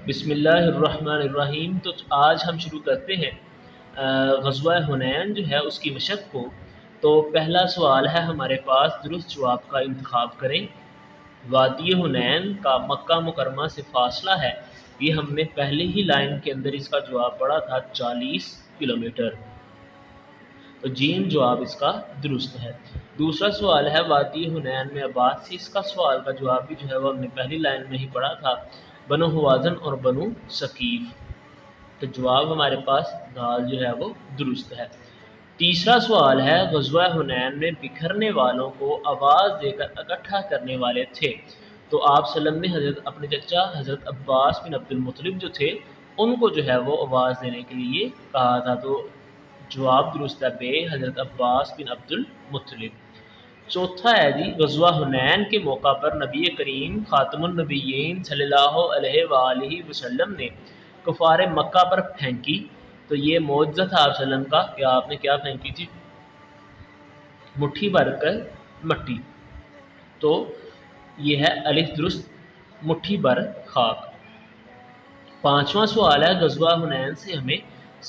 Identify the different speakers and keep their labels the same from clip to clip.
Speaker 1: بسم اللہ الرحمن الرحیم۔ تو آج ہم شروع کرتے ہیں غزوہ حنین جو ہے اس کی مشق کو۔ تو پہلا سوال ہے ہمارے پاس، درست جواب کا انتخاب کریں۔ وادی حنین کا مکہ مکرمہ سے فاصلہ ہے، یہ ہم نے پہلے ہی لائن کے اندر اس کا جواب پڑھا تھا، 40 کلومیٹر۔ تو جیم جواب اس کا درست ہے۔ دوسرا سوال ہے وادی حنین میں آباد سے، اس کا سوال کا جواب بھی جو ہے وہ ہم نے پہلی لائن میں ہی پڑھا تھا، بنو ہوازن اور بنو ثقیف۔ تو جواب ہمارے پاس دال جو ہے وہ درست ہے۔ تیسرا سوال ہے غزوہ حنین میں بکھرنے والوں کو آواز دے کر اکٹھا کرنے والے تھے، تو آپ صلی اللہ علیہ وسلم نے حضرت اپنے چچا حضرت عباس بن عبد المطلب جو تھے ان کو جو ہے وہ آواز دینے کے لیے کہا تھا، تو جواب درست ہے بے، حضرت عباس بن عبد المطلب۔ چوتھا ہے جی، غزوہ حنین کے موقع پر نبی کریم خاتم النبیین صلی اللہ علیہ وآلہ وسلم نے کفار مکہ پر پھینکی، تو یہ معجزہ تھا آپ صلی اللہ علیہ وسلم کا کہ آپ نے کیا پھینکی تھی؟ مٹھی بھر کر مٹی۔ تو یہ ہے الف درست، مٹھی بھر خاک۔ پانچواں سوال ہے غزوہ حنین سے ہمیں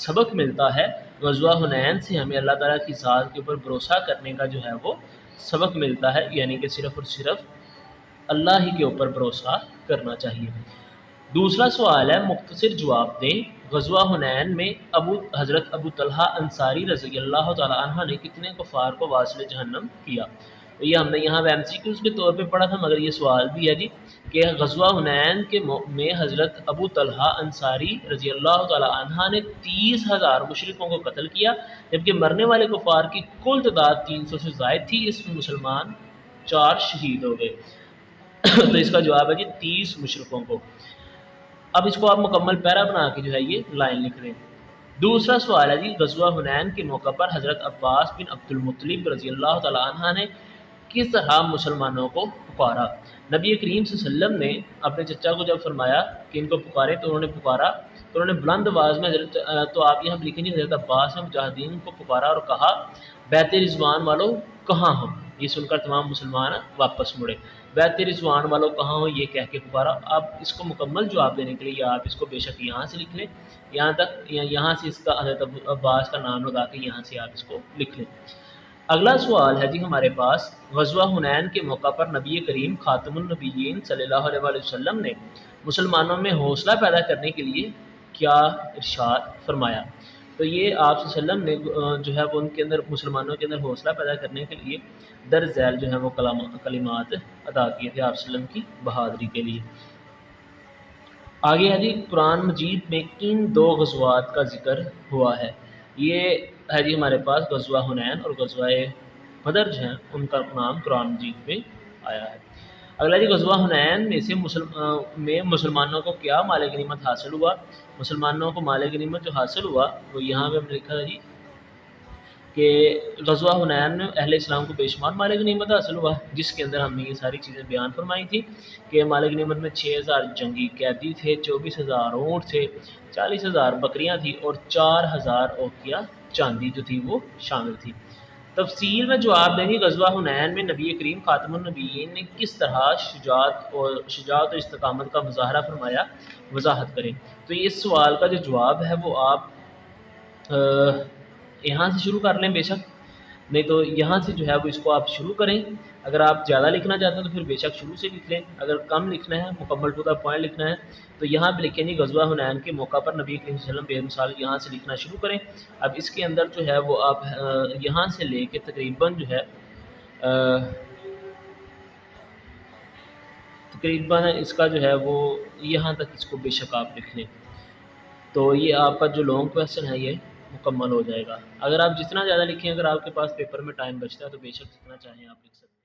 Speaker 1: سبق ملتا ہے۔ غزوہ حنین سے ہمیں اللہ تعالیٰ کی ذات کے اوپر بھروسہ کرنے کا جو ہے وہ سبق ملتا ہے، یعنی کہ صرف اور صرف اللہ ہی کے اوپر بھروسہ کرنا چاہیے۔ دوسرا سوال ہے مختصر جواب دیں، غزوہ حنین میں حضرت ابو طلحہ انصاری رضی اللہ تعالیٰ عنہ نے کتنے کفار کو واصل جہنم کیا؟ تو یہ ہم نے یہاں MCQs کے طور پہ پڑھا تھا، مگر یہ سوال بھی ہے جی کہ غزوہ حنین میں حضرت ابو طلحہ انصاری رضی اللہ تعالیٰ عنہ نے 30,000 مشرکوں کو قتل کیا، جبکہ مرنے والے کفار کی کل تعداد 300 سے زائد تھی، اس میں مسلمان 4 شہید ہو گئے۔ تو اس کا جواب ہے جی 30 مشرکوں کو۔ اب اس کو آپ مکمل پیرا بنا کے جو ہے یہ لائن لکھ رہے ہیں۔ دوسرا سوال ہے جی، غزوہ حنین کے موقع پر حضرت عباس بن عبد المطلب رضی اللہ تعالیٰ عنہ نے کس طرح مسلمانوں کو پکارا؟ نبی کریم صلی اللہ علیہ وسلم نے اپنے چچا کو جب فرمایا کہ ان کو پکارے تو انہوں نے پکارا، تو انہوں نے بلند آواز میں تو آپ یہاں لکھیں گے حضرت عباس نے مجاہدین کو پکارا اور کہا بیت رضوان والو کہاں ہو؟ یہ سن کر تمام مسلمان واپس مڑے۔ بیت رضوان والو کہاں ہو یہ کہہ کے پکارا۔ اب اس کو مکمل جواب دینے کے لیے آپ اس کو بے شک یہاں سے لکھ لیں، یہاں سے اس کا حضرت عباس کا نام لگا کے یہاں سے آپ اس کو لکھ لیں۔ اگلا سوال ہے جی ہمارے پاس، غزوہ حنین کے موقع پر نبی کریم خاتم النبیین صلی اللہ علیہ وسلم نے مسلمانوں میں حوصلہ پیدا کرنے کے لیے کیا ارشاد فرمایا؟ تو یہ آپ صلی اللہ علیہ وسلم نے جو ہے وہ ان کے اندر مسلمانوں کے اندر حوصلہ پیدا کرنے کے لیے در ذیل جو ہے وہ کلمات ادا کیے تھے آپ صلی اللہ علیہ وسلم کی بہادری کے لیے۔ آگے ہے جی، قرآن مجید میں کن 2 غزوات کا ذکر ہوا ہے؟ یہ ہے جی ہمارے پاس غزوہ حنین اور غزوہ بدر جو ہیں ان کا نام قرآن مجید میں آیا ہے۔ اگلا جی، غزوہ حنین میں سے مسلمانوں کو کیا مال غنیمت حاصل ہوا؟ مسلمانوں کو مال غنیمت جو حاصل ہوا وہ یہاں پہ ہم نے لکھا تھا جی کہ غزوہ حنین میں اہل اسلام کو بے شمار مال غنیمت حاصل ہوا، جس کے اندر ہم نے یہ ساری چیزیں بیان فرمائی تھی کہ مال غنیمت میں 6,000 جنگی قیدی تھے، 24,000 اونٹ تھے، 40,000 بکریاں تھیں اور 4,000 اوقیہ چاندی جو تھی وہ شامل تھی۔ تفصیل میں جواب دیں گے، غزوہ حنین میں نبی کریم خاتم النبیین نے کس طرح شجاعت اور استقامت کا مظاہرہ فرمایا؟ وضاحت کریں۔ تو اس سوال کا جو جواب ہے وہ آپ یہاں سے شروع کر لیں، بے شک نہیں تو یہاں سے جو ہے وہ اس کو آپ شروع کریں۔ اگر آپ زیادہ لکھنا چاہتے ہیں تو پھر بے شک شروع سے لکھ لیں، اگر کم لکھنا ہے مکمل ٹو دا پوائنٹ لکھنا ہے تو یہاں پہ لکھیں جی غزوہ حنین کے موقع پر نبی کریم صلی اللہ علیہ وسلم بے مثال، یہاں سے لکھنا شروع کریں۔ اب اس کے اندر جو ہے وہ آپ یہاں سے لے کے تقریباً جو ہے اس کا جو ہے وہ یہاں تک اس کو بے شک آپ لکھ لیں، تو یہ آپ کا جو لانگ کویسچن ہے یہ مکمل ہو جائے گا۔ اگر آپ جتنا زیادہ لکھیں، اگر آپ کے پاس پیپر میں ٹائم بچتا ہے تو بے شک جتنا چاہیں آپ لکھ سکتے ہیں۔